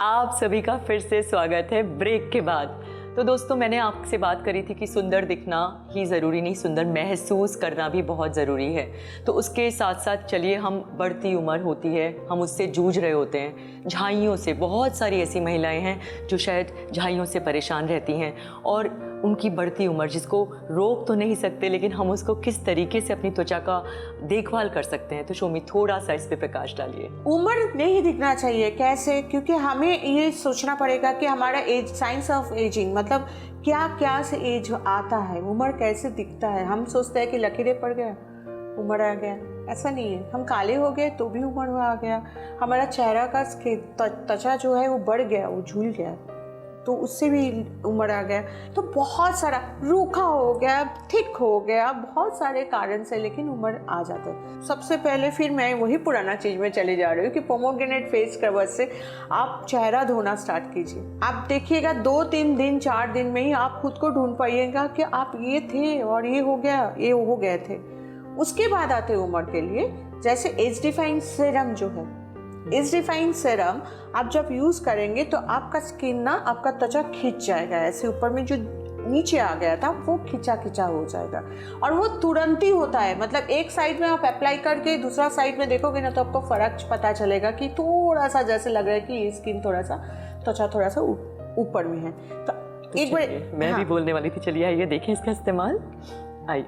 आप सभी का फिर से स्वागत है ब्रेक के बाद। तो दोस्तों, मैंने आपसे बात करी थी कि सुंदर दिखना ही ज़रूरी नहीं, सुंदर महसूस करना भी बहुत ज़रूरी है। तो उसके साथ साथ चलिए, हम बढ़ती उम्र होती है, हम उससे जूझ रहे होते हैं, झाइयों से। बहुत सारी ऐसी महिलाएं हैं जो शायद झाइयों से परेशान रहती हैं, और उनकी बढ़ती उम्र जिसको रोक तो नहीं सकते, लेकिन हम उसको किस तरीके से अपनी त्वचा का देखभाल कर सकते हैं। तो शोमी, थोड़ा सा इस पे प्रकाश डालिए। उम्र नहीं दिखना चाहिए। कैसे? क्योंकि हमें ये सोचना पड़ेगा कि हमारा एज, साइंस ऑफ एजिंग, मतलब क्या क्या से एज आता है, उम्र कैसे दिखता है। हम सोचते हैं कि लकीरें पड़ गया, उम्र आ गया। ऐसा नहीं है। हम काले हो गए तो भी उम्र आ गया। हमारा चेहरा का त्वचा जो है वो बढ़ गया, वो झूल गया, तो उससे भी उम्र आ गया। तो बहुत सारा रूखा हो गया, थिक हो गया, बहुत सारे कारण से, लेकिन उम्र आ जाते हैं। सबसे पहले फिर मैं वही पुराना चीज़ में चली जा रही हूँ कि पोमोग्रेनेट फेस स्क्रबर से आप चेहरा धोना स्टार्ट कीजिए। आप देखिएगा 2-3 दिन 4 दिन में ही आप खुद को ढूंढ पाइएगा कि आप ये थे और ये हो गया, ये हो गए थे। उसके बाद आते उम्र के लिए, जैसे एज डिफाइन सीरम जो है, एज डिफाइन सीरम आप जब यूज़ करेंगे तो आपका स्किन ना, आपका त्वचा खिंच जाएगा। ऐसे ऊपर में जो नीचे आ गया था वो खिंचा खिंचा हो जाएगा, और वो तुरंत ही होता है। मतलब एक साइड में आप अप्लाई करके दूसरा साइड में देखोगे ना, तो आपको फ़र्क पता चलेगा कि थोड़ा सा जैसे लग रहा है कि ये स्किन थोड़ा सा, त्वचा थोड़ा सा ऊपर में है। तो एक बार मैं भी बोलने वाली थी, चलिए आइए देखें इसका इस्तेमाल। आइए।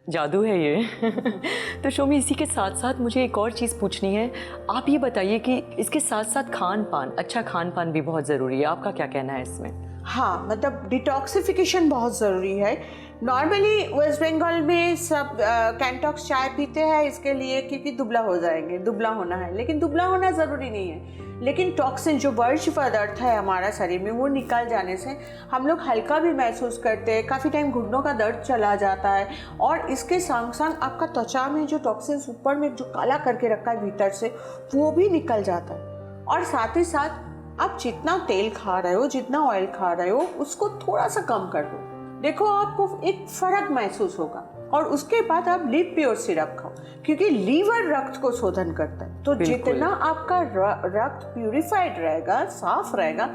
जादू है ये। तो शोमी, इसी के साथ साथ मुझे एक और चीज़ पूछनी है। आप ये बताइए कि इसके साथ साथ खान पान, अच्छा खान पान भी बहुत ज़रूरी है। आपका क्या कहना है इसमें? हाँ, मतलब डिटॉक्सिफिकेशन बहुत ज़रूरी है। नॉर्मली वेस्ट बंगाल में सब कैंटॉक्स चाय पीते हैं इसके लिए, क्योंकि दुबला हो जाएंगे, दुबला होना है। लेकिन दुबला होना ज़रूरी नहीं है, लेकिन टॉक्सिन जो वर्ज्य पदार्थ है हमारा शरीर में, वो निकल जाने से हम लोग हल्का भी महसूस करते हैं। काफ़ी टाइम घुटनों का दर्द चला जाता है, और इसके संग संग आपका त्वचा में जो टॉक्सिन्स ऊपर में जो काला करके रखा है भीतर से, वो भी निकल जाता है। और साथ ही साथ आप जितना तेल खा रहे हो, जितना ऑयल खा रहे हो, उसको थोड़ा सा कम कर दो। देखो, आपको एक फर्क महसूस होगा। और उसके बाद आप लिव प्योर सिरप खाओ, क्योंकि लीवर रक्त को शोधन करता है। तो जितना आपका रक्त प्यूरिफाइड रहेगा, साफ रहेगा,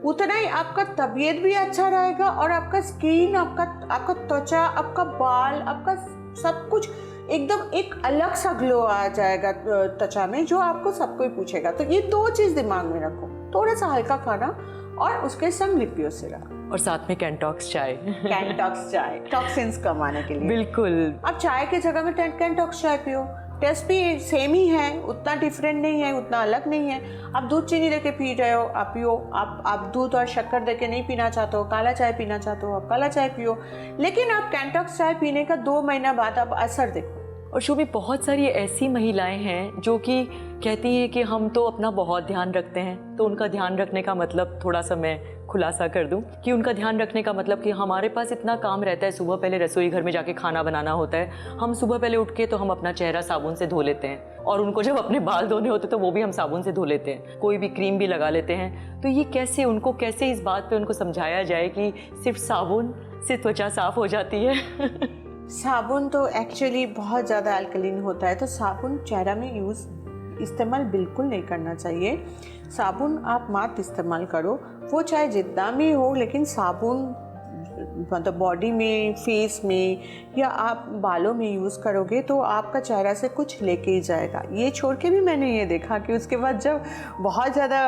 उतना ही आपका तबीयत भी अच्छा रहेगा, और आपका स्किन, आपका त्वचा, आपका बाल, आपका सब कुछ एकदम एक अलग सा ग्लो आ जाएगा त्वचा में, जो आपको सब कोई पूछेगा। तो ये 2 चीज़ दिमाग में रखो, थोड़ा सा हल्का खाना और उसके संग लिव प्योर सिरप, और साथ में कैंटॉक्स चाय। कैंटॉक्स चाय टॉक्सिन्स कमाने के लिए। बिल्कुल। अब चाय की जगह में कैंटॉक्स चाय पियो। टेस्ट भी सेम ही है, उतना डिफरेंट नहीं है, उतना अलग नहीं है। आप दूध चीनी देके पी रहे हो, आप पियो। आप दूध और शक्कर देके नहीं पीना चाहते हो, काला चाय पीना चाहते हो, आप काला चाय पियो। लेकिन आप कैंटॉक्स चाय पीने का 2 महीना बाद आप असर देखो। और शोभी, बहुत सारी ऐसी महिलाएं हैं जो कि कहती हैं कि हम तो अपना बहुत ध्यान रखते हैं। तो उनका ध्यान रखने का मतलब, थोड़ा सा मैं खुलासा कर दूं कि उनका ध्यान रखने का मतलब कि हमारे पास इतना काम रहता है। सुबह पहले रसोई घर में जाके खाना बनाना होता है, हम सुबह पहले उठ के तो हम अपना चेहरा साबुन से धो लेते हैं, और उनको जब अपने बाल धोने होते तो वो भी हम साबुन से धो लेते हैं, कोई भी क्रीम भी लगा लेते हैं। तो ये कैसे, उनको कैसे इस बात पे उनको समझाया जाए कि सिर्फ साबुन से त्वचा साफ हो जाती है? साबुन तो एक्चुअली बहुत ज़्यादा अल्कलीन होता है, तो साबुन चेहरा में इस्तेमाल बिल्कुल नहीं करना चाहिए। साबुन आप मत इस्तेमाल करो, वो चाहे जितना भी हो, लेकिन साबुन मतलब बॉडी में, फेस में या आप बालों में यूज़ करोगे तो आपका चेहरा से कुछ लेके ही जाएगा। ये छोड़ के भी मैंने ये देखा कि उसके बाद जब बहुत ज़्यादा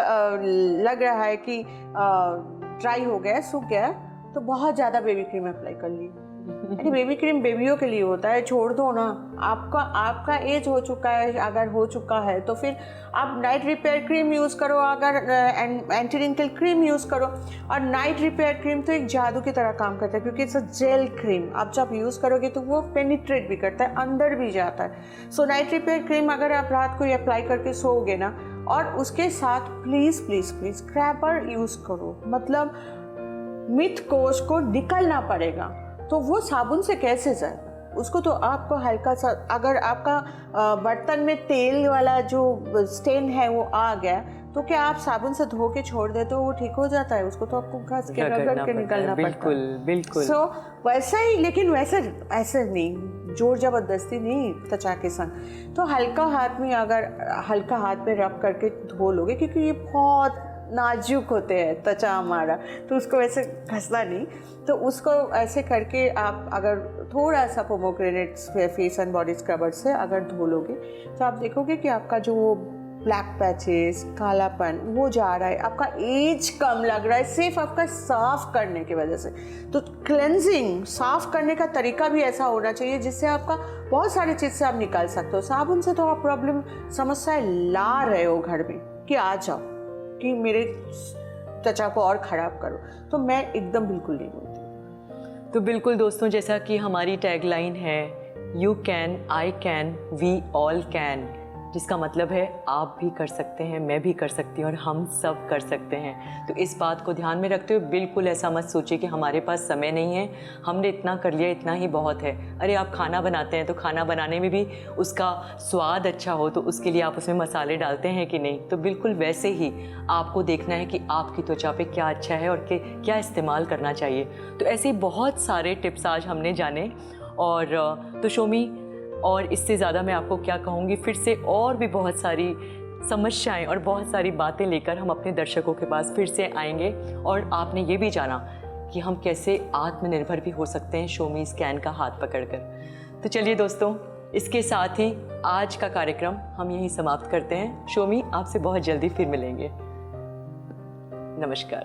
लग रहा है कि ड्राई हो गया, सूख गया, तो बहुत ज़्यादा बेबी क्रीम अप्लाई कर ली। अरे बेबी क्रीम बेबियों के लिए होता है, छोड़ दो ना। आपका एज हो चुका है, अगर हो चुका है तो फिर आप नाइट रिपेयर क्रीम यूज़ करो, अगर एंटी रिंकल क्रीम यूज़ करो। और नाइट रिपेयर क्रीम तो एक जादू की तरह काम करता है, क्योंकि इट्स अ जेल क्रीम। आप जब यूज़ करोगे तो वो पेनिट्रेट भी करता है, अंदर भी जाता है। सो नाइट रिपेयर क्रीम अगर आप रात को अप्लाई करके सोओगे ना, और उसके साथ please please please scraper use करो। मतलब मिथ कोश को निकलना पड़ेगा, तो वो साबुन से कैसे जाएगा? उसको तो आपको हल्का सा, अगर आपका बर्तन में तेल वाला जो स्टेन है वो आ गया तो क्या आप साबुन से धो के छोड़ दे तो वो ठीक हो जाता है? उसको तो आपको घस के रगड़ के निकलना पड़ता है। बिल्कुल बिल्कुल। सो वैसा ही, लेकिन वैसे ऐसे नहीं, जोर जबरदस्ती नहीं त्वचा के संग। तो हल्का हाथ में, अगर हल्का हाथ पे रब करके धो लोगे, क्योंकि ये बहुत नाजुक होते हैं त्वचा हमारा, तो उसको वैसे घसना नहीं, तो उसको ऐसे करके आप अगर थोड़ा सा pomegranate face and body scrubber से अगर धो लोगे तो आप देखोगे कि आपका जो ब्लैक पैचेस, कालापन वो जा रहा है, आपका एज कम लग रहा है, सिर्फ आपका साफ करने की वजह से। तो क्लेंजिंग, साफ करने का तरीका भी ऐसा होना चाहिए जिससे आपका बहुत सारी चीज़ से आप निकाल सकते हो। साबुन से तो आप प्रॉब्लम, समस्याएं ला रहे हो घर में कि आ जाओ कि मेरे त्वचा को और ख़राब करो, तो मैं एकदम बिल्कुल नहीं बोलती। तो बिल्कुल दोस्तों, जैसा कि हमारी टैगलाइन है, you can, I can, we all can, जिसका मतलब है आप भी कर सकते हैं, मैं भी कर सकती हूँ और हम सब कर सकते हैं। तो इस बात को ध्यान में रखते हुए बिल्कुल ऐसा मत सोचिए कि हमारे पास समय नहीं है, हमने इतना कर लिया, इतना ही बहुत है। अरे आप खाना बनाते हैं तो खाना बनाने में भी उसका स्वाद अच्छा हो तो उसके लिए आप उसमें मसाले डालते हैं कि नहीं? तो बिल्कुल वैसे ही आपको देखना है कि आपकी त्वचा पे क्या अच्छा है और क्या इस्तेमाल करना चाहिए। तो ऐसे बहुत सारे टिप्स आज हमने जाने। और तो शोमी, और इससे ज़्यादा मैं आपको क्या कहूँगी, फिर से और भी बहुत सारी समस्याएं और बहुत सारी बातें लेकर हम अपने दर्शकों के पास फिर से आएंगे। और आपने ये भी जाना कि हम कैसे आत्मनिर्भर भी हो सकते हैं शोमी स्कैन का हाथ पकड़कर। तो चलिए दोस्तों, इसके साथ ही आज का कार्यक्रम हम यहीं समाप्त करते हैं। शोमी, आपसे बहुत जल्दी फिर मिलेंगे। नमस्कार।